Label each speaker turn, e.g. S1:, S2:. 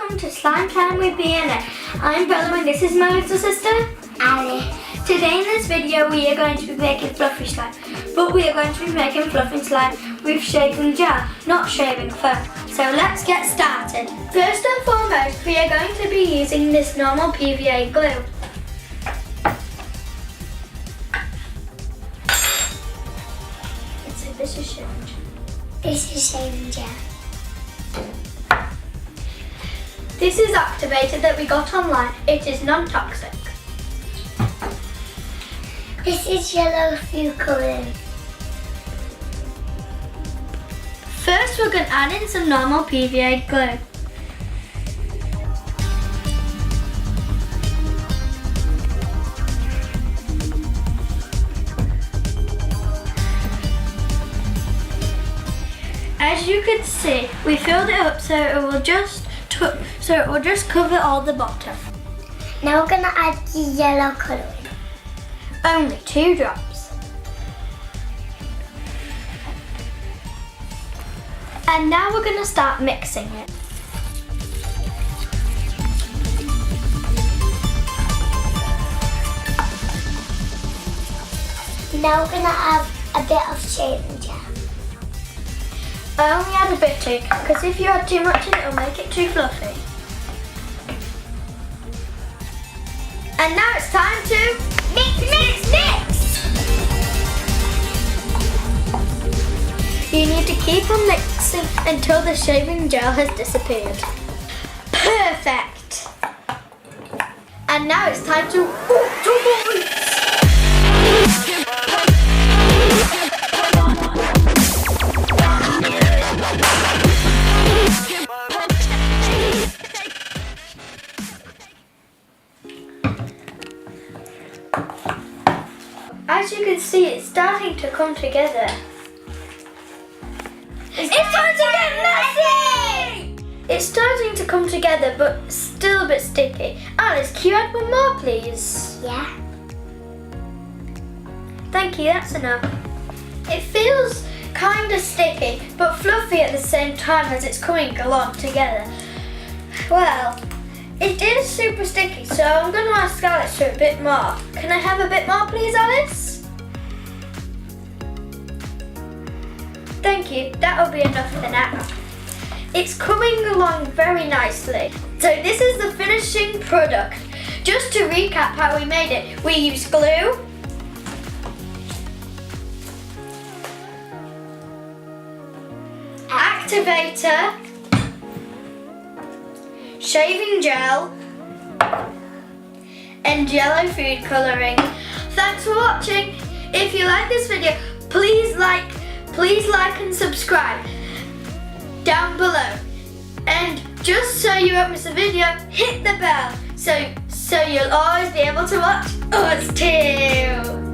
S1: welcome to Slime Time with B&A. I'm Bella and this is my little sister,
S2: Ali.
S1: Today in this video we are going to be making fluffy slime, but we are going to be making fluffy slime with shaving gel, not shaving foam. So let's get started. First and foremost, we are going to be using this normal PVA glue. So this is shaving gel.
S2: This is shaving gel.
S1: This is Activator that we got online. It is non-toxic.
S2: This is yellow food colouring.
S1: First we're going to add in some normal PVA glue. As you can see, we filled it up so it will just cover all the bottom.
S2: Now we're going to add the yellow colouring.
S1: Only 2 drops. And now we're going to start mixing it.
S2: Now we're going to add a bit of shaving gel.
S1: I only add a bit too, because if you add too much in it, it'll make it too fluffy. And now it's time to mix! You need to keep on mixing until the shaving gel has disappeared. Perfect! And now it's time to As you can see, it's starting to come together. It's time to get messy! It's starting to come together, but still a bit sticky. Alice, can you add one more, please?
S2: Yeah.
S1: Thank you, that's enough. It feels kind of sticky, but fluffy at the same time as it's coming along together. Well, it is super sticky, so I'm going to ask Alice for a bit more. Can I have a bit more, please, Alice? Thank you, that'll be enough for now. It's coming along very nicely. So this is the finishing product. Just to recap how we made it, we used glue, Activator, shaving gel, and yellow food colouring. Thanks for watching. If you like this video, please like and subscribe down below. And just so you won't miss a video, hit the bell so you'll always be able to watch us too.